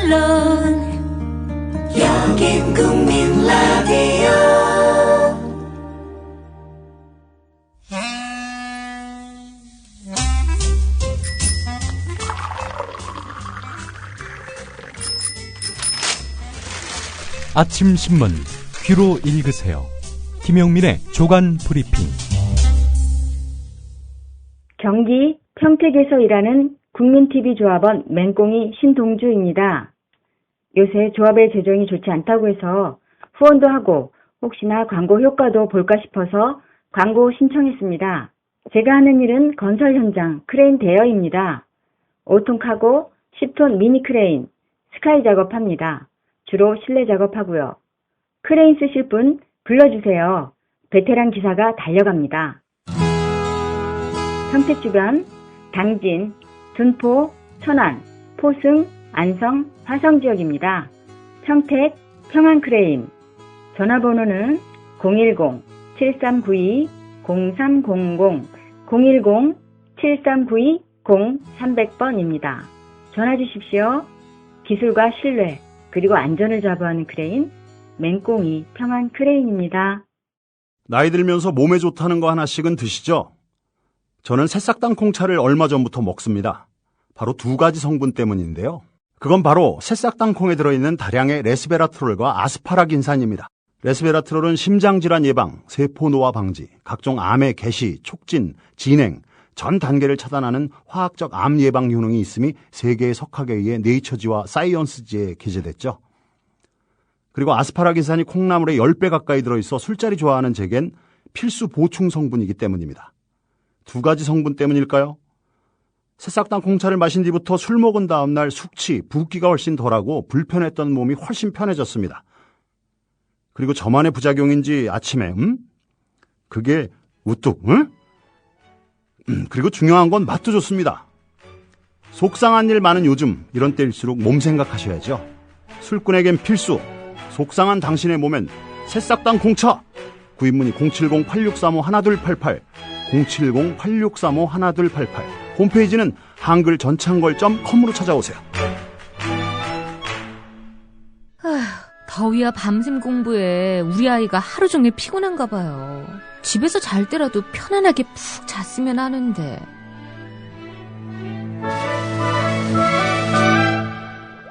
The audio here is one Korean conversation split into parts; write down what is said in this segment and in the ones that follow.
물론 여긴 국민 라디오. 아침 신문 귀로 읽으세요. 김용민의 조간 브리핑. 경기 평택에서 일하는 국민TV 조합원 맹꽁이 신동주입니다. 요새 조합의 재정이 좋지 않다고 해서 후원도 하고 혹시나 광고 효과도 볼까 싶어서 광고 신청했습니다. 제가 하는 일은 건설 현장 크레인 대여입니다. 5톤 카고, 10톤 미니 크레인, 스카이 작업합니다. 주로 실내 작업하고요. 크레인 쓰실 분 불러주세요. 베테랑 기사가 달려갑니다. 평택 주변 당진, 둔포, 천안, 포승, 안성, 화성 지역입니다. 평택 평안크레인 전화번호는 010-7392-0300 010-7392-0300번입니다. 전화 주십시오. 기술과 신뢰 그리고 안전을 자부하는 크레인 맹꽁이 평안크레인입니다. 나이 들면서 몸에 좋다는 거 하나씩은 드시죠? 저는 새싹 땅콩차를 얼마 전부터 먹습니다. 바로 두 가지 성분 때문인데요. 그건 바로 새싹 땅콩에 들어있는 다량의 레스베라트롤과 아스파라긴산입니다. 레스베라트롤은 심장질환 예방, 세포 노화 방지, 각종 암의 개시, 촉진, 진행, 전 단계를 차단하는 화학적 암 예방 효능이 있음이 세계의 석학에 의해 네이처지와 사이언스지에 게재됐죠. 그리고 아스파라긴산이 콩나물에 10배 가까이 들어있어 술자리 좋아하는 제겐 필수 보충 성분이기 때문입니다. 두 가지 성분 때문일까요? 새싹 땅콩차를 마신 뒤부터 술 먹은 다음 날 숙취, 붓기가 훨씬 덜하고 불편했던 몸이 훨씬 편해졌습니다. 그리고 저만의 부작용인지 아침에 그게 우뚝 그리고 중요한 건 맛도 좋습니다. 속상한 일 많은 요즘 이런 때일수록 몸 생각하셔야죠. 술꾼에겐 필수, 속상한 당신의 몸엔 새싹 땅콩차. 구입문의 070-8635-1288 070-8635-1288 홈페이지는 한글전창걸.com으로 찾아오세요. 아휴, 더위와 밤샘 공부에 우리 아이가 하루 종일 피곤한가 봐요. 집에서 잘 때라도 편안하게 푹 잤으면 하는데.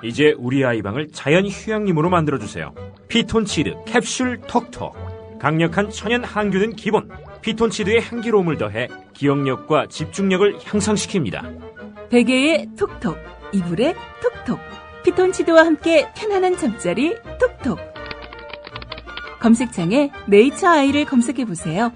이제 우리 아이 방을 자연 휴양림으로 만들어주세요. 피톤치드 캡슐 톡톡. 강력한 천연 항균은 기본. 피톤치드의 향기로움을 더해 기억력과 집중력을 향상시킵니다. 베개에 톡톡, 이불에 톡톡. 피톤치드와 함께 편안한 잠자리 톡톡. 검색창에 네이처 아이를 검색해보세요.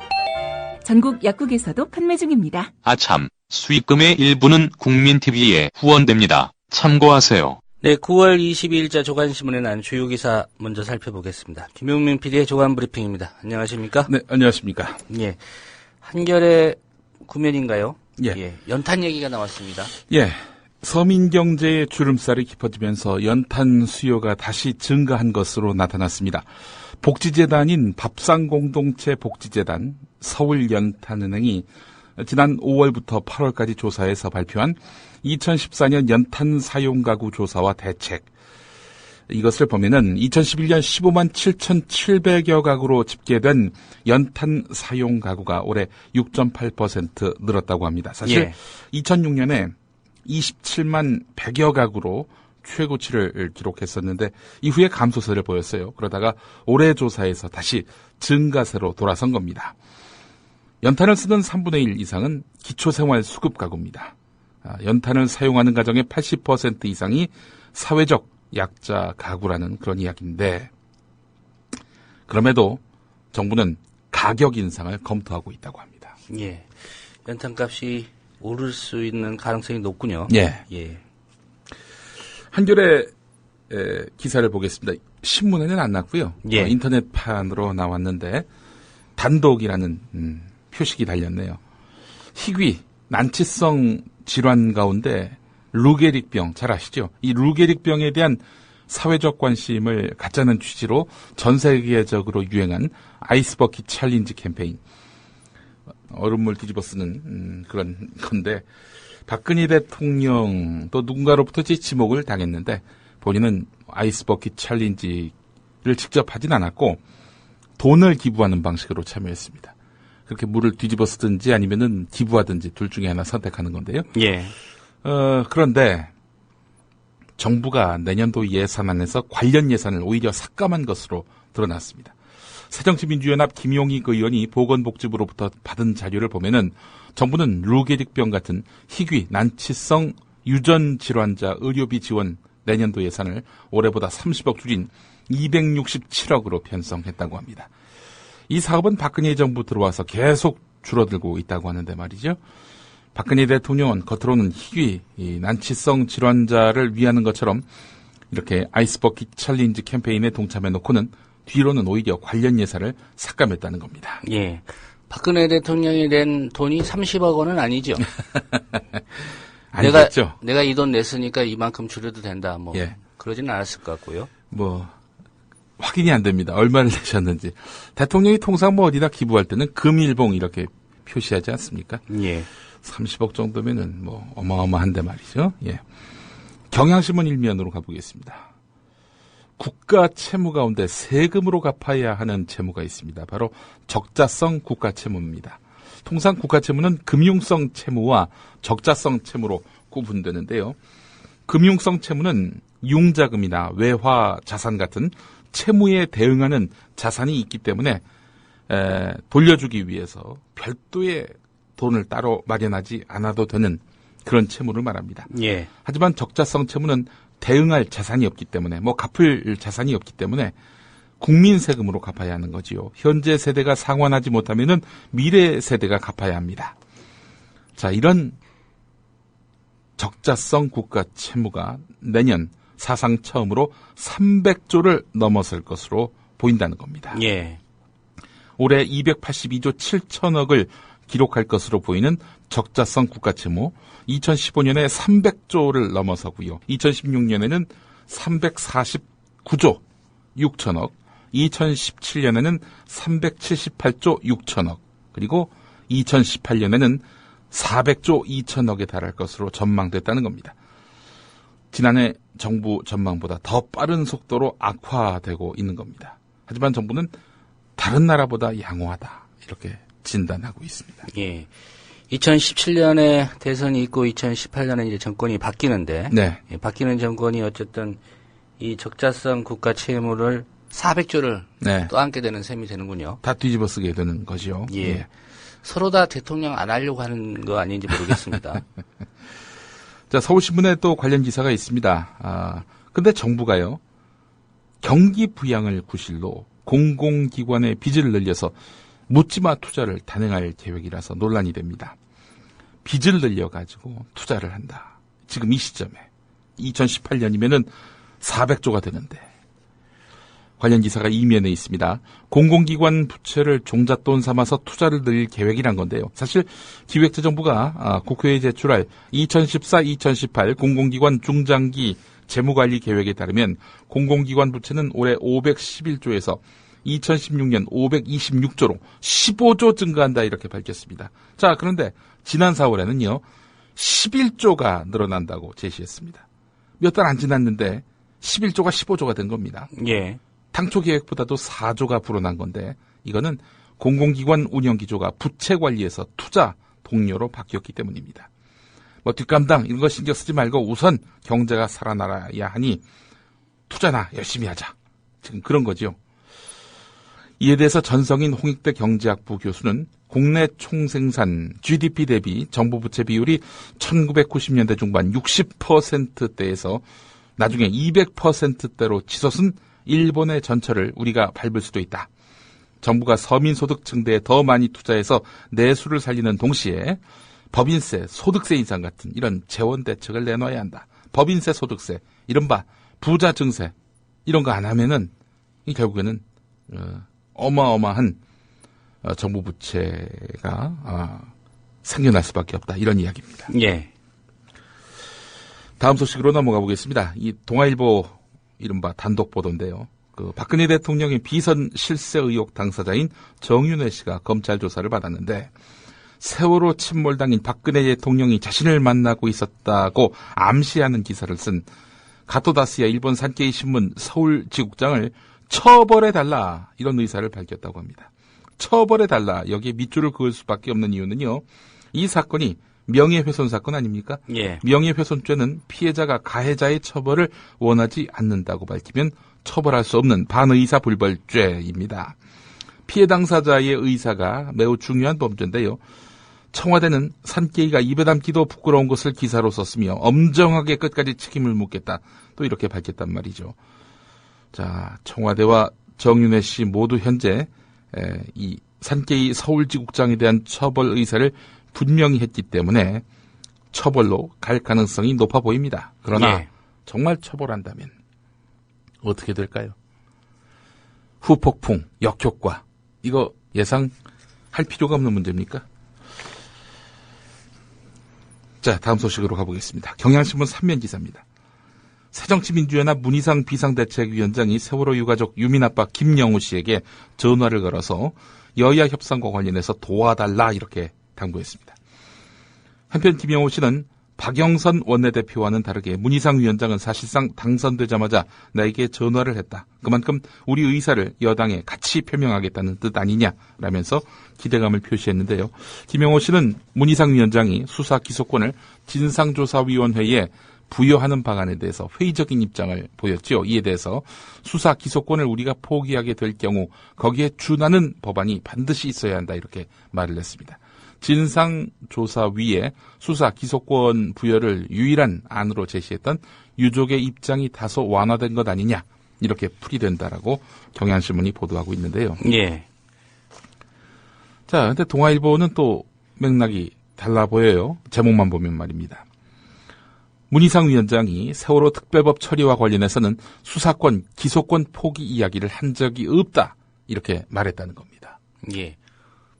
전국 약국에서도 판매 중입니다. 아참, 수익금의 일부는 국민TV에 후원됩니다. 참고하세요. 네, 9월 22일자 조간신문에 난 주요 기사 먼저 살펴보겠습니다. 김용민 PD의 조간 브리핑입니다. 안녕하십니까? 네, 안녕하십니까? 예. 한겨레 구면인가요? 예. 연탄 얘기가 나왔습니다. 예. 서민 경제의 주름살이 깊어지면서 연탄 수요가 다시 증가한 것으로 나타났습니다. 복지재단인 밥상공동체 복지재단 서울연탄은행이 지난 5월부터 8월까지 조사해서 발표한 2014년 연탄 사용 가구 조사와 대책. 이것을 보면은 2011년 15만 7,700여 가구로 집계된 연탄 사용 가구가 올해 6.8% 늘었다고 합니다. 사실 2006년에 27만 100여 가구로 최고치를 기록했었는데 이후에 감소세를 보였어요. 그러다가 올해 조사에서 다시 증가세로 돌아선 겁니다. 연탄을 쓰는 3분의 1 이상은 기초생활 수급 가구입니다. 연탄을 사용하는 가정의 80% 이상이 사회적 약자 가구라는 그런 이야기인데, 그럼에도 정부는 가격 인상을 검토하고 있다고 합니다. 예. 연탄값이 오를 수 있는 가능성이 높군요. 예. 한겨레 기사를 보겠습니다. 신문에는 안 났고요. 인터넷판으로 나왔는데 단독이라는 표식이 달렸네요. 희귀, 난치성 질환 가운데 루게릭병, 잘 아시죠? 이 루게릭병에 대한 사회적 관심을 갖자는 취지로 전 세계적으로 유행한 아이스버킷 챌린지 캠페인. 얼음물 뒤집어 쓰는 그런 건데, 박근혜 대통령 또 누군가로부터 지목을 당했는데 본인은 아이스버킷 챌린지를 직접 하진 않았고 돈을 기부하는 방식으로 참여했습니다. 그렇게 물을 뒤집어 쓰든지 아니면은 기부하든지 둘 중에 하나 선택하는 건데요. 예. 그런데 정부가 내년도 예산안에서 관련 예산을 오히려 삭감한 것으로 드러났습니다. 새정치민주연합 김용익 의원이 보건복지부로부터 받은 자료를 보면은 정부는 루게릭병 같은 희귀 난치성 유전 질환자 의료비 지원 내년도 예산을 올해보다 30억 줄인 267억으로 편성했다고 합니다. 이 사업은 박근혜 정부 들어와서 계속 줄어들고 있다고 하는데 말이죠. 박근혜 대통령은 겉으로는 희귀 난치성 질환자를 위하는 것처럼 이렇게 아이스버킷 챌린지 캠페인에 동참해 놓고는 뒤로는 오히려 관련 예산을 삭감했다는 겁니다. 예. 박근혜 대통령이 낸 돈이 30억 원은 아니죠. 아니겠죠. 내가 이 돈 냈으니까 이만큼 줄여도 된다. 뭐 예. 그러지는 않았을 것 같고요. 뭐 확인이 안 됩니다. 얼마를 내셨는지. 대통령이 통상 뭐 어디다 기부할 때는 금일봉 이렇게 표시하지 않습니까? 예. 30억 정도면은 뭐 어마어마한데 말이죠. 예. 경향신문 일면으로 가보겠습니다. 국가 채무 가운데 세금으로 갚아야 하는 채무가 있습니다. 바로 적자성 국가 채무입니다. 통상 국가 채무는 금융성 채무와 적자성 채무로 구분되는데요. 금융성 채무는 융자금이나 외화 자산 같은 채무에 대응하는 자산이 있기 때문에 돌려주기 위해서 별도의 돈을 따로 마련하지 않아도 되는 그런 채무를 말합니다. 예. 하지만 적자성 채무는 대응할 자산이 없기 때문에 갚을 자산이 없기 때문에 국민 세금으로 갚아야 하는 거지요. 현재 세대가 상환하지 못하면은 미래 세대가 갚아야 합니다. 자, 이런 적자성 국가 채무가 내년 사상 처음으로 300조를 넘어설 것으로 보인다는 겁니다. 예. 올해 282조 7천억을 기록할 것으로 보이는 적자성 국가 채무, 2015년에 300조를 넘어서고요. 2016년에는 349조 6천억, 2017년에는 378조 6천억, 그리고 2018년에는 400조 2천억에 달할 것으로 전망됐다는 겁니다. 지난해 정부 전망보다 더 빠른 속도로 악화되고 있는 겁니다. 하지만 정부는 다른 나라보다 양호하다 이렇게 진단하고 있습니다. 예. 2017년에 대선이 있고 2018년에 이제 정권이 바뀌는데 네. 예, 바뀌는 정권이 어쨌든 이 적자성 국가 채무를 400조를 네. 또 안게 되는 셈이 되는군요. 다 뒤집어 쓰게 되는 거죠. 예. 예. 서로 다 대통령 안 하려고 하는 거 아닌지 모르겠습니다. 자, 서울신문에 또 관련 기사가 있습니다. 근데 정부가요, 경기 부양을 구실로 공공기관의 빚을 늘려서 묻지마 투자를 단행할 계획이라서 논란이 됩니다. 빚을 늘려가지고 투자를 한다. 지금 이 시점에. 2018년이면은 400조가 되는데. 관련 기사가 이면에 있습니다. 공공기관 부채를 종잣돈 삼아서 투자를 늘릴 계획이란 건데요. 사실 기획재정부가 국회에 제출할 2014-2018 공공기관 중장기 재무관리 계획에 따르면 공공기관 부채는 올해 511조에서 2016년 526조로 15조 증가한다 이렇게 밝혔습니다. 자, 그런데 지난 4월에는요. 11조가 늘어난다고 제시했습니다. 몇 달 안 지났는데 11조가 15조가 된 겁니다. 예. 당초 계획보다도 4조가 불어난 건데 이거는 공공기관 운영기조가 부채 관리에서 투자 동료로 바뀌었기 때문입니다. 뭐 뒷감당 이런 거 신경 쓰지 말고 우선 경제가 살아나야 하니 투자나 열심히 하자. 지금 그런 거죠. 이에 대해서 전성인 홍익대 경제학부 교수는 국내 총생산 GDP 대비 정부 부채 비율이 1990년대 중반 60%대에서 나중에 200%대로 치솟은 일본의 전철을 우리가 밟을 수도 있다. 정부가 서민소득 증대에 더 많이 투자해서 내수를 살리는 동시에 법인세, 소득세 인상 같은 이런 재원 대책을 내놔야 한다. 법인세, 소득세, 이른바 부자 증세 이런 거 안 하면은 결국에는 어마어마한 정부 부채가 생겨날 수밖에 없다. 이런 이야기입니다. 예. 다음 소식으로 넘어가 보겠습니다. 이 동아일보 이른바 단독 보도인데요. 박근혜 대통령의 비선 실세 의혹 당사자인 정윤회 씨가 검찰 조사를 받았는데 세월호 침몰당인 박근혜 대통령이 자신을 만나고 있었다고 암시하는 기사를 쓴 가토다스야 일본 산케이 신문 서울 지국장을 처벌해달라 이런 의사를 밝혔다고 합니다. 처벌해달라 여기에 밑줄을 그을 수밖에 없는 이유는요. 이 사건이 명예훼손 사건 아닙니까? 예. 명예훼손죄는 피해자가 가해자의 처벌을 원하지 않는다고 밝히면 처벌할 수 없는 반의사불벌죄입니다. 피해 당사자의 의사가 매우 중요한 범죄인데요. 청와대는 산케이가 입에 담기도 부끄러운 것을 기사로 썼으며 엄정하게 끝까지 책임을 묻겠다. 또 이렇게 밝혔단 말이죠. 자, 청와대와 정윤회 씨 모두 현재 이 산케이 서울지국장에 대한 처벌 의사를 분명히 했기 때문에 처벌로 갈 가능성이 높아 보입니다. 그러나 예. 정말 처벌한다면 어떻게 될까요? 후폭풍, 역효과 이거 예상할 필요가 없는 문제입니까? 자, 다음 소식으로 가보겠습니다. 경향신문 3면 기사입니다. 새정치민주연합 문희상 비상대책위원장이 세월호 유가족 유민아빠 김영우 씨에게 전화를 걸어서 여야 협상과 관련해서 도와달라 이렇게 당부했습니다. 한편 김영우 씨는 박영선 원내대표와는 다르게 문희상 위원장은 사실상 당선되자마자 나에게 전화를 했다. 그만큼 우리 의사를 여당에 같이 표명하겠다는 뜻 아니냐라면서 기대감을 표시했는데요. 김영우 씨는 문희상 위원장이 수사 기소권을 진상조사위원회에 부여하는 방안에 대해서 회의적인 입장을 보였죠. 이에 대해서 수사 기소권을 우리가 포기하게 될 경우 거기에 준하는 법안이 반드시 있어야 한다 이렇게 말을 했습니다. 진상조사위에 수사 기소권 부여를 유일한 안으로 제시했던 유족의 입장이 다소 완화된 것 아니냐 이렇게 풀이된다라고 경향신문이 보도하고 있는데요. 예. 자, 근데 동아일보는 또 맥락이 달라 보여요. 제목만 보면 말입니다. 문희상 위원장이 세월호 특별법 처리와 관련해서는 수사권, 기소권 포기 이야기를 한 적이 없다 이렇게 말했다는 겁니다. 예.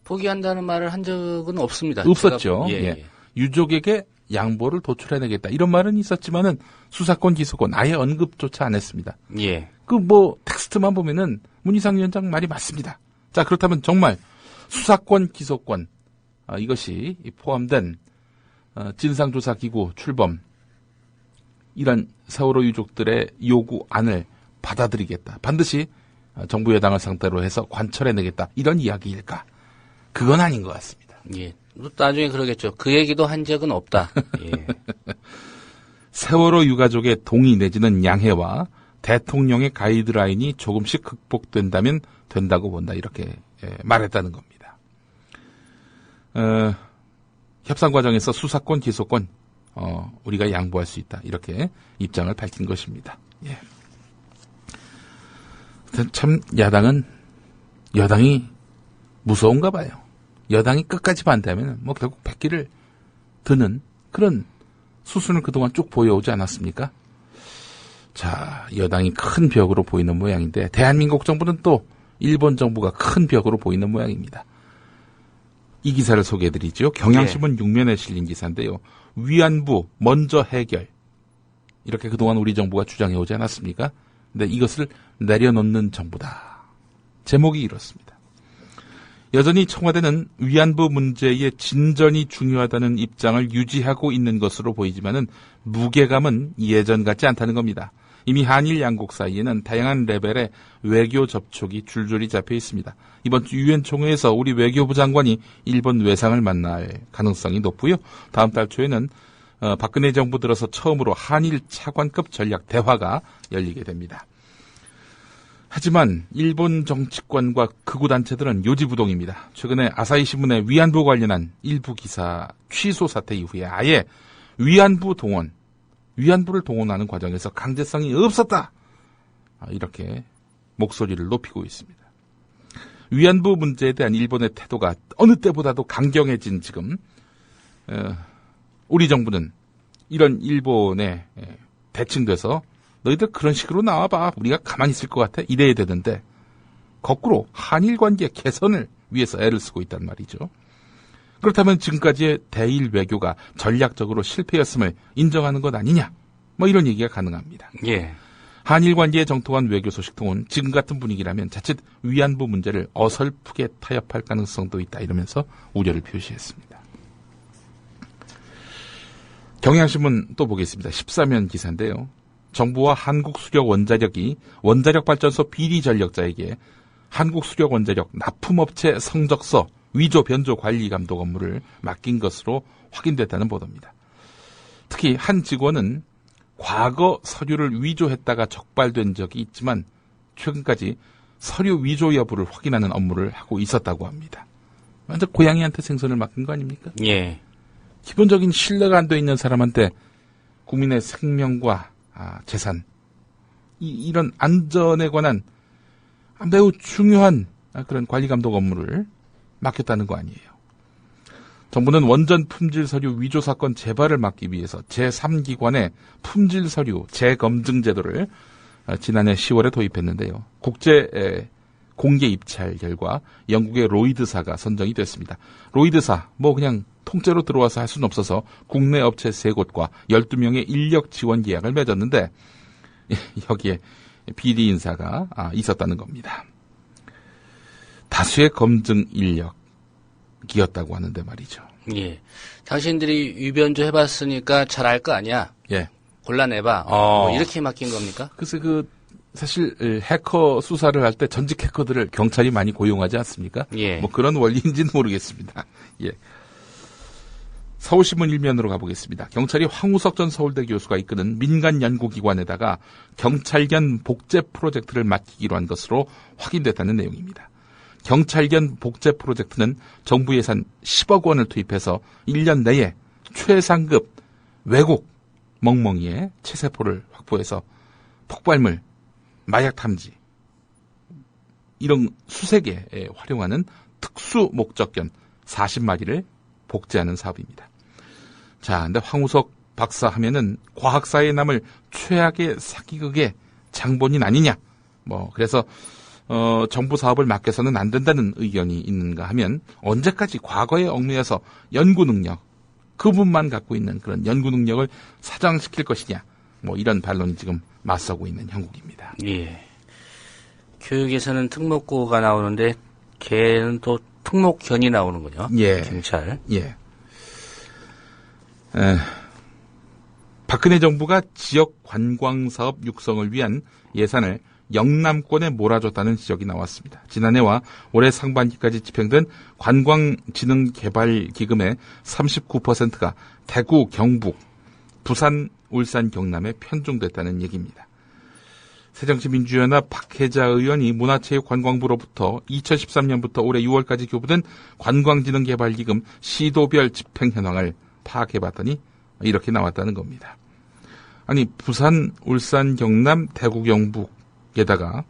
포기한다는 말을 한 적은 없습니다. 없었죠. 제가, 예. 유족에게 양보를 도출해내겠다 이런 말은 있었지만은 수사권, 기소권 아예 언급조차 안 했습니다. 예. 그 텍스트만 보면은 문희상 위원장 말이 맞습니다. 자, 그렇다면 정말 수사권, 기소권 이것이 포함된 진상조사기구 출범 이런 세월호 유족들의 요구안을 받아들이겠다. 반드시 정부 여당을 상대로 해서 관철해내겠다. 이런 이야기일까? 그건 아닌 것 같습니다. 예. 나중에 그러겠죠. 그 얘기도 한 적은 없다. 예. 세월호 유가족의 동의 내지는 양해와 대통령의 가이드라인이 조금씩 극복된다면 된다고 본다. 이렇게 말했다는 겁니다. 협상 과정에서 수사권, 기소권 우리가 양보할 수 있다. 이렇게 입장을 밝힌 것입니다. 예. 참 여당이 무서운가 봐요. 여당이 끝까지 반대하면 결국 백기를 드는 그런 수순을 그동안 쭉 보여오지 않았습니까? 자, 여당이 큰 벽으로 보이는 모양인데 대한민국 정부는 또 일본 정부가 큰 벽으로 보이는 모양입니다. 이 기사를 소개해드리죠. 경향신문 6면에 실린 기사인데요. 위안부 먼저 해결. 이렇게 그동안 우리 정부가 주장해오지 않았습니까? 근데 이것을 내려놓는 정부다. 제목이 이렇습니다. 여전히 청와대는 위안부 문제의 진전이 중요하다는 입장을 유지하고 있는 것으로 보이지만은 무게감은 예전 같지 않다는 겁니다. 이미 한일 양국 사이에는 다양한 레벨의 외교 접촉이 줄줄이 잡혀 있습니다. 이번 주 유엔 총회에서 우리 외교부 장관이 일본 외상을 만날 가능성이 높고요. 다음 달 초에는 박근혜 정부 들어서 처음으로 한일 차관급 전략 대화가 열리게 됩니다. 하지만 일본 정치권과 극우 단체들은 요지부동입니다. 최근에 아사히 신문의 위안부 관련한 일부 기사 취소 사태 이후에 아예 위안부를 동원하는 과정에서 강제성이 없었다. 이렇게 목소리를 높이고 있습니다. 위안부 문제에 대한 일본의 태도가 어느 때보다도 강경해진 지금 우리 정부는 이런 일본에 대칭돼서 너희들 그런 식으로 나와봐. 우리가 가만히 있을 것 같아. 이래야 되는데 거꾸로 한일 관계 개선을 위해서 애를 쓰고 있단 말이죠. 그렇다면 지금까지의 대일 외교가 전략적으로 실패였음을 인정하는 것 아니냐? 이런 얘기가 가능합니다. 예. 한일 관계에 정통한 외교 소식통은 지금 같은 분위기라면 자칫 위안부 문제를 어설프게 타협할 가능성도 있다. 이러면서 우려를 표시했습니다. 경향신문 또 보겠습니다. 14면 기사인데요. 정부와 한국수력원자력이 원자력발전소 비리전력자에게 한국수력원자력 납품업체 성적서 위조 변조 관리 감독 업무를 맡긴 것으로 확인됐다는 보도입니다. 특히 한 직원은 과거 서류를 위조했다가 적발된 적이 있지만 최근까지 서류 위조 여부를 확인하는 업무를 하고 있었다고 합니다. 완전 고양이한테 생선을 맡긴 거 아닙니까? 예. 기본적인 신뢰가 안 돼 있는 사람한테 국민의 생명과 재산, 이런 안전에 관한 매우 중요한 그런 관리 감독 업무를 맡겼다는 거 아니에요. 정부는 원전 품질 서류 위조 사건 재발을 막기 위해서 제3기관의 품질 서류 재검증 제도를 지난해 10월에 도입했는데요. 국제 공개 입찰 결과 영국의 로이드사가 선정이 됐습니다. 로이드사, 그냥 통째로 들어와서 할 수는 없어서 국내 업체 3곳과 12명의 인력 지원 계약을 맺었는데 여기에 비리 인사가 있었다는 겁니다. 다수의 검증 인력이었다고 하는데 말이죠. 예. 당신들이 위변조 해봤으니까 잘 알 거 아니야? 예. 골라내봐. 이렇게 맡긴 겁니까? 글쎄, 사실 해커 수사를 할 때 전직 해커들을 경찰이 많이 고용하지 않습니까? 예. 그런 원리인지는 모르겠습니다. 예. 서울신문 일면으로 가보겠습니다. 경찰이 황우석 전 서울대 교수가 이끄는 민간 연구기관에다가 경찰견 복제 프로젝트를 맡기기로 한 것으로 확인됐다는 내용입니다. 경찰견 복제 프로젝트는 정부 예산 10억 원을 투입해서 1년 내에 최상급 외국 멍멍이의 체세포를 확보해서 폭발물, 마약 탐지, 이런 수색에 활용하는 특수 목적견 40마리를 복제하는 사업입니다. 자, 근데 황우석 박사 하면은 과학사에 남을 최악의 사기극의 장본인 아니냐? 그래서 정부 사업을 맡겨서는 안 된다는 의견이 있는가 하면 언제까지 과거에 얽매여서 연구 능력, 그분만 갖고 있는 그런 연구 능력을 사장시킬 것이냐? 이런 반론이 지금 맞서고 있는 형국입니다. 예. 교육에서는 특목고가 나오는데 걔는 또 특목견이 나오는군요. 예. 경찰. 예. 박근혜 정부가 지역 관광사업 육성을 위한 예산을 영남권에 몰아줬다는 지적이 나왔습니다. 지난해와 올해 상반기까지 집행된 관광진흥개발기금의 39%가 대구, 경북, 부산, 울산, 경남에 편중됐다는 얘기입니다. 새정치민주연합 박혜자 의원이 문화체육관광부로부터 2013년부터 올해 6월까지 교부된 관광진흥개발기금 시도별 집행 현황을 파악해봤더니 이렇게 나왔다는 겁니다. 아니, 부산, 울산, 경남, 대구, 경북에다가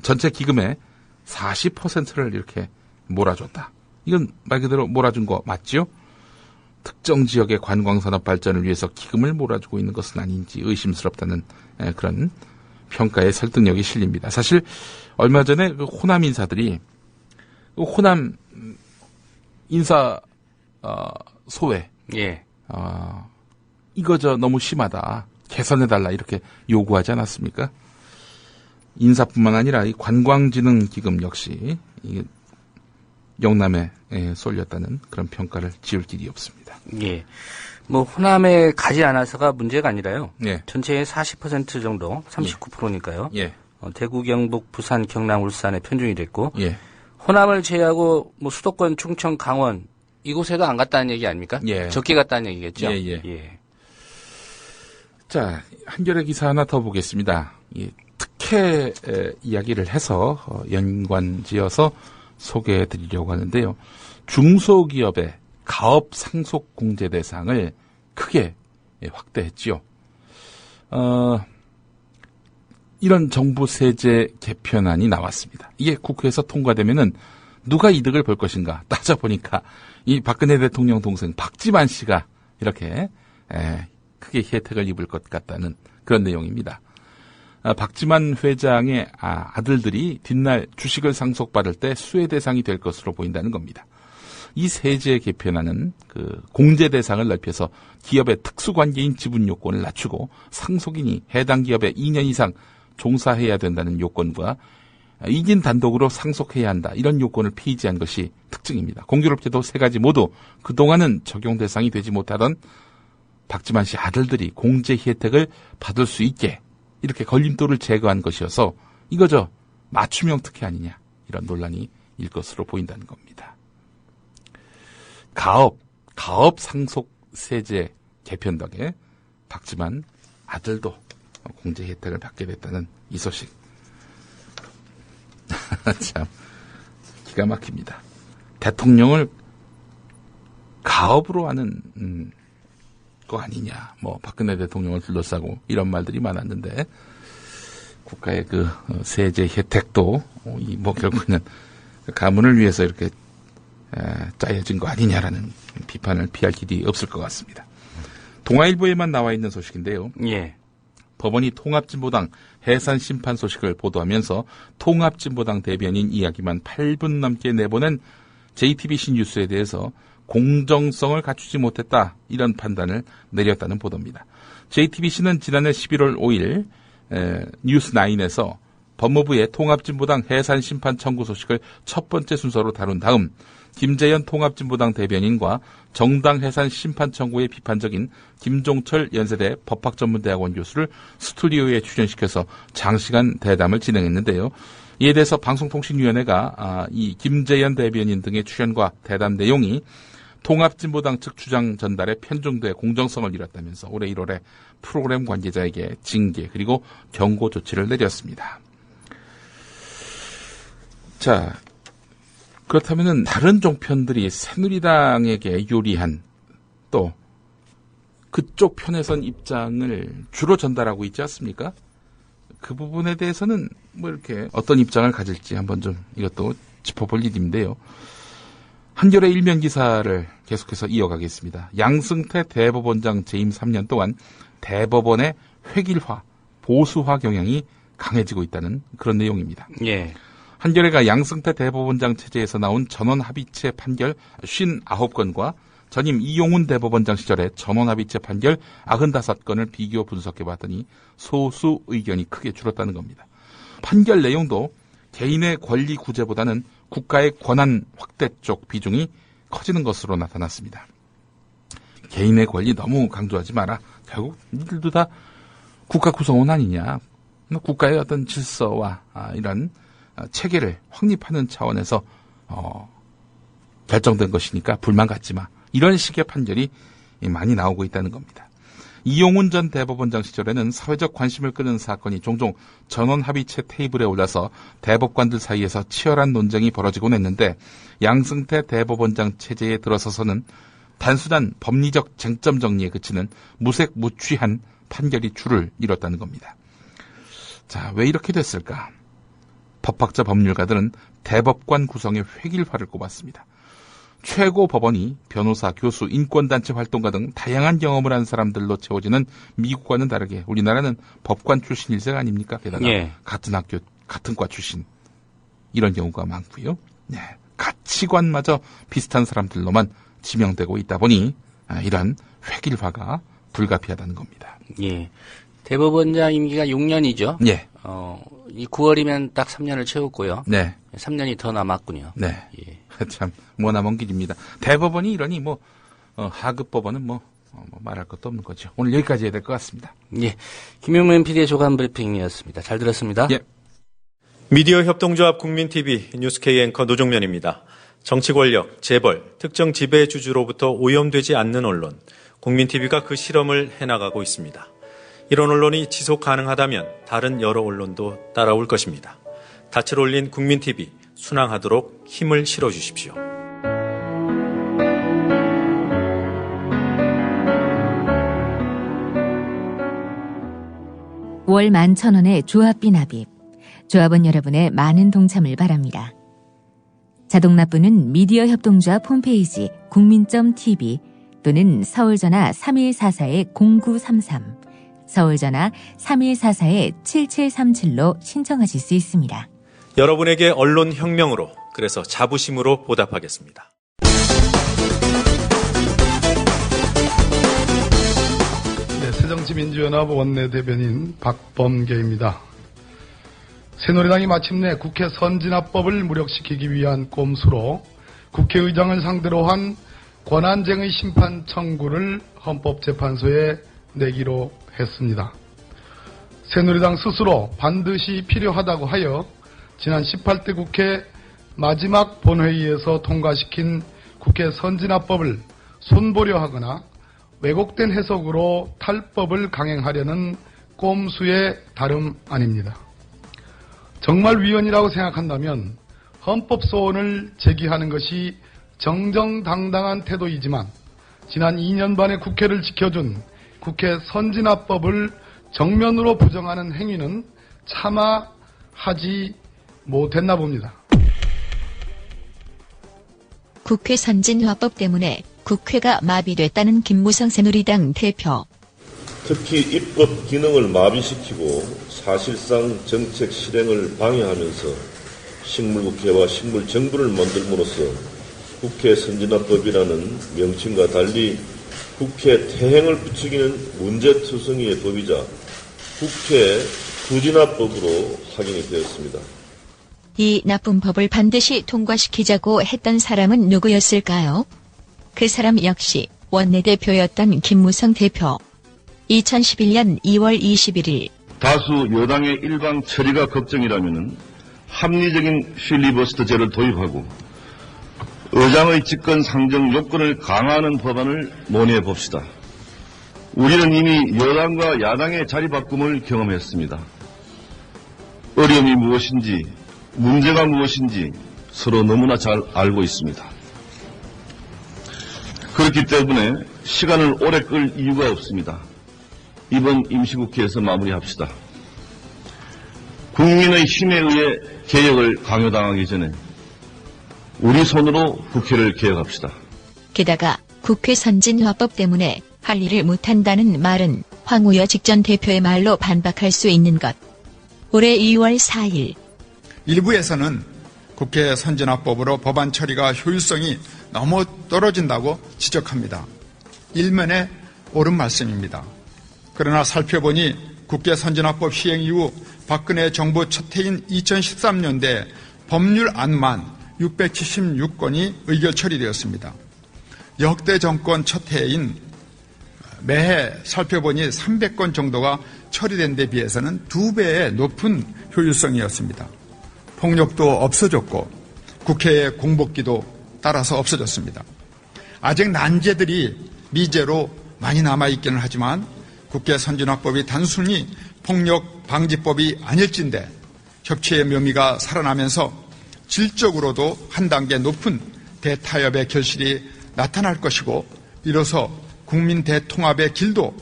전체 기금의 40%를 이렇게 몰아줬다. 이건 말 그대로 몰아준 거 맞죠? 특정 지역의 관광산업 발전을 위해서 기금을 몰아주고 있는 것은 아닌지 의심스럽다는 그런 평가에 설득력이 실립니다. 사실 얼마 전에 호남 인사들이 호남 인사 소외, 예, 이거 너무 심하다, 개선해달라 이렇게 요구하지 않았습니까? 인사뿐만 아니라 이 관광진흥기금 역시 영남에 쏠렸다는 그런 평가를 지울 길이 없습니다. 예. 호남에 가지 않아서가 문제가 아니라요. 예. 전체의 40% 정도, 39%니까요. 예. 대구, 경북, 부산, 경남, 울산에 편중이 됐고, 예. 호남을 제외하고 수도권, 충청, 강원 이곳에도 안 갔다는 얘기 아닙니까? 예. 적게 갔다는 얘기겠죠. 예. 자, 한겨레 기사 하나 더 보겠습니다. 특혜 이야기를 해서 연관지어서 소개해드리려고 하는데요. 중소기업의 가업 상속 공제 대상을 크게 확대했지요. 이런 정부 세제 개편안이 나왔습니다. 이게 국회에서 통과되면은 누가 이득을 볼 것인가 따져보니까 이 박근혜 대통령 동생 박지만 씨가 이렇게 크게 혜택을 입을 것 같다는 그런 내용입니다. 박지만 회장의 아들들이 뒷날 주식을 상속받을 때 수혜 대상이 될 것으로 보인다는 겁니다. 이 세제 개편안은 공제 대상을 넓혀서 기업의 특수관계인 지분 요건을 낮추고 상속인이 해당 기업에 2년 이상 종사해야 된다는 요건과 이긴 단독으로 상속해야 한다, 이런 요건을 폐지한 것이 특징입니다. 공교롭게도 세 가지 모두 그동안은 적용 대상이 되지 못하던 박지만 씨 아들들이 공제 혜택을 받을 수 있게 이렇게 걸림돌을 제거한 것이어서 이거죠. 맞춤형 특혜 아니냐. 이런 논란이 일 것으로 보인다는 겁니다. 가업 상속세제 개편 덕에 박지만 아들도 공제 혜택을 받게 됐다는 이 소식. 참 기가 막힙니다. 대통령을 가업으로 하는 거 아니냐. 뭐 박근혜 대통령을 둘러싸고 이런 말들이 많았는데 국가의 그 세제 혜택도 뭐 결국에는 가문을 위해서 이렇게 짜여진 거 아니냐라는 비판을 피할 길이 없을 것 같습니다. 동아일보에만 나와 있는 소식인데요. 예. 법원이 통합진보당 해산 심판 소식을 보도하면서 통합진보당 대변인 이야기만 8분 넘게 내보낸 JTBC 뉴스에 대해서 공정성을 갖추지 못했다. 이런 판단을 내렸다는 보도입니다. JTBC는 지난해 11월 5일 뉴스9에서 법무부의 통합진보당 해산 심판 청구 소식을 첫 번째 순서로 다룬 다음 김재현 통합진보당 대변인과 정당 해산 심판 청구에 비판적인 김종철 연세대 법학전문대학원 교수를 스튜디오에 출연시켜서 장시간 대담을 진행했는데요. 이에 대해서 방송통신위원회가 이 김재현 대변인 등의 출연과 대담 내용이 통합진보당 측 주장 전달에 편중돼 공정성을 잃었다면서 올해 1월에 프로그램 관계자에게 징계 그리고 경고 조치를 내렸습니다. 자, 그렇다면은 다른 종편들이 새누리당에게 유리한 또 그쪽 편에선 입장을 주로 전달하고 있지 않습니까? 그 부분에 대해서는 뭐 이렇게 어떤 입장을 가질지 한번 좀 이것도 짚어볼 일인데요. 한겨레 일면 기사를 계속해서 이어가겠습니다. 양승태 대법원장 재임 3년 동안 대법원의 획일화, 보수화 경향이 강해지고 있다는 그런 내용입니다. 예. 한겨레가 양승태 대법원장 체제에서 나온 전원합의체 판결 59건과 전임 이용훈 대법원장 시절의 전원합의체 판결 95건을 비교 분석해봤더니 소수 의견이 크게 줄었다는 겁니다. 판결 내용도 개인의 권리 구제보다는 국가의 권한 확대 쪽 비중이 커지는 것으로 나타났습니다. 개인의 권리 너무 강조하지 마라. 결국 이들도 다 국가 구성원 아니냐. 국가의 어떤 질서와 이런 체계를 확립하는 차원에서 결정된 것이니까 불만 갖지 마. 이런 식의 판결이 많이 나오고 있다는 겁니다. 이용훈 전 대법원장 시절에는 사회적 관심을 끄는 사건이 종종 전원합의체 테이블에 올라서 대법관들 사이에서 치열한 논쟁이 벌어지곤 했는데 양승태 대법원장 체제에 들어서서는 단순한 법리적 쟁점 정리에 그치는 무색무취한 판결이 줄을 이뤘다는 겁니다. 자, 왜 이렇게 됐을까? 법학자 법률가들은 대법관 구성의 획일화를 꼽았습니다. 최고 법원이 변호사, 교수, 인권단체 활동가 등 다양한 경험을 한 사람들로 채워지는 미국과는 다르게 우리나라는 법관 출신 일색 아닙니까? 게다가 예. 같은 학교, 같은 과 출신 이런 경우가 많고요. 네. 가치관마저 비슷한 사람들로만 지명되고 있다 보니 이런 획일화가 불가피하다는 겁니다. 예. 대법원장 임기가 6년이죠. 예. 이 9월이면 딱 3년을 채웠고요. 네. 3년이 더 남았군요. 네. 예. 참 머나먼 길입니다. 대법원이 이러니 하급 법원은 말할 것도 없는 거죠. 오늘 여기까지 해야 될 것 같습니다. 예. 김용민 PD의 조간 브리핑이었습니다. 잘 들었습니다. 예. 미디어 협동조합 국민TV 뉴스K 앵커 노종면입니다. 정치 권력, 재벌, 특정 지배주주로부터 오염되지 않는 언론, 국민TV가 그 실험을 해나가고 있습니다. 이런 언론이 지속 가능하다면 다른 여러 언론도 따라올 것입니다. 닻을 올린 국민TV, 순항하도록 힘을 실어주십시오. 월 11,000원의 조합비 납입. 조합원 여러분의 많은 동참을 바랍니다. 자동납부는 미디어 협동조합 홈페이지 국민.tv 또는 서울전화 3144-0933, 서울전화 3144-7737로 신청하실 수 있습니다. 여러분에게 언론 혁명으로, 그래서 자부심으로 보답하겠습니다. 네, 새정치민주연합 원내대변인 박범계입니다. 새누리당이 마침내 국회 선진화법을 무력시키기 위한 꼼수로 국회의장을 상대로 한 권한쟁의 심판 청구를 헌법재판소에 내기로 했습니다. 새누리당 스스로 반드시 필요하다고 하여 지난 18대 국회 마지막 본회의에서 통과시킨 국회 선진화법을 손보려 하거나 왜곡된 해석으로 탈법을 강행하려는 꼼수의 다름 아닙니다. 정말 위헌이라고 생각한다면 헌법 소원을 제기하는 것이 정정당당한 태도이지만 지난 2년 반의 국회를 지켜준 국회 선진화법을 정면으로 부정하는 행위는 차마 하지 못했나 봅니다. 국회 선진화법 때문에 국회가 마비됐다는 김무성 새누리당 대표. 특히 입법 기능을 마비시키고 사실상 정책 실행을 방해하면서 식물국회와 식물정부를 만들므로써 국회 선진화법이라는 명칭과 달리 국회 태행을 부추기는 문제투성이의 법이자 국회 부진화법으로 확인이 되었습니다. 이 나쁜 법을 반드시 통과시키자고 했던 사람은 누구였을까요? 그 사람 역시 원내대표였던 김무성 대표. 2011년 2월 21일 다수 여당의 일방 처리가 걱정이라면 합리적인 필리버스터제를 도입하고 의장의 직권 상정 요건을 강화하는 법안을 논의해 봅시다. 우리는 이미 여당과 야당의 자리바꿈을 경험했습니다. 어려움이 무엇인지, 문제가 무엇인지 서로 너무나 잘 알고 있습니다. 그렇기 때문에 시간을 오래 끌 이유가 없습니다. 이번 임시국회에서 마무리합시다. 국민의 힘에 의해 개혁을 강요당하기 전에 우리 손으로 국회를 개혁합시다. 게다가 국회 선진화법 때문에 할 일을 못한다는 말은 황우여 직전 대표의 말로 반박할 수 있는 것. 올해 2월 4일 일부에서는 국회 선진화법으로 법안 처리가 효율성이 너무 떨어진다고 지적합니다. 일면에 옳은 말씀입니다. 그러나 살펴보니 국회 선진화법 시행 이후 박근혜 정부 첫 해인 2013년대 법률안만 676건이 의결 처리되었습니다. 역대 정권 첫 해인 매해 살펴보니 300건 정도가 처리된 데 비해서는 2배의 높은 효율성이었습니다. 폭력도 없어졌고 국회의 공복기도 따라서 없어졌습니다. 아직 난제들이 미제로 많이 남아있기는 하지만 국회 선진화법이 단순히 폭력 방지법이 아닐진데 협치의 묘미가 살아나면서 질적으로도 한 단계 높은 대타협의 결실이 나타날 것이고 이로써 국민 대통합의 길도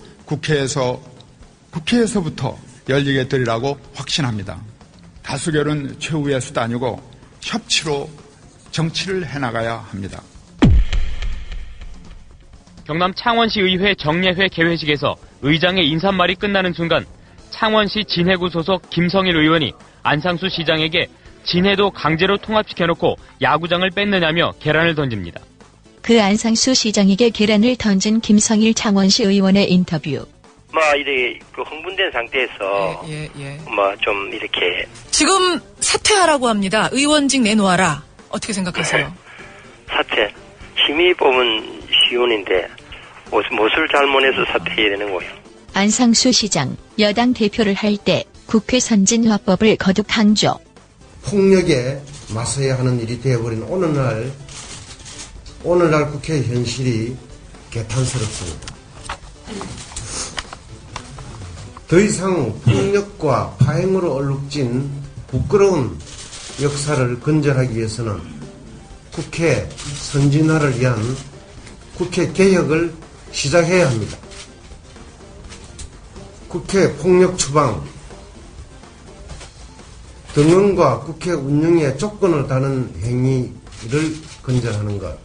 국회에서부터 열리게 되리라고 확신합니다. 다수결은 최후의 수단이고 협치로 정치를 해나가야 합니다. 경남 창원시 의회 정례회 개회식에서 의장의 인사말이 끝나는 순간 창원시 진해구 소속 김성일 의원이 안상수 시장에게 진해도 강제로 통합시켜놓고 야구장을 뺐느냐며 계란을 던집니다. 그 안상수 시장에게 계란을 던진 김성일 창원시 의원의 인터뷰. 이렇게 흥분된 상태에서 좀 이렇게 지금 사퇴하라고 합니다. 의원직 내놓아라. 어떻게 생각하세요? 사퇴. 힘이 뽑은 시운인데 무엇을 잘못해서 사퇴해야 되는 거예요? 안상수 시장, 여당 대표를 할 때 국회 선진화법을 거듭 강조. 폭력에 맞서야 하는 일이 되어버린 오늘날 국회 현실이 개탄스럽습니다. 더 이상 폭력과 파행으로 얼룩진 부끄러운 역사를 건절하기 위해서는 국회 선진화를 위한 국회 개혁을 시작해야 합니다. 국회 폭력 추방, 등원과 국회 운영에 조건을 다는 행위를 건절하는 것,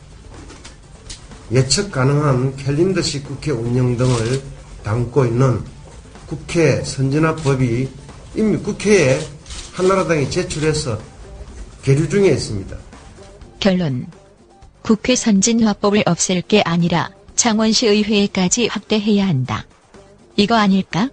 예측 가능한 캘린더식 국회 운영 등을 담고 있는 국회 선진화법이 이미 국회에 한나라당이 제출해서 계류 중에 있습니다. 결론. 국회 선진화법을 없앨 게 아니라 창원시 의회에까지 확대해야 한다. 이거 아닐까?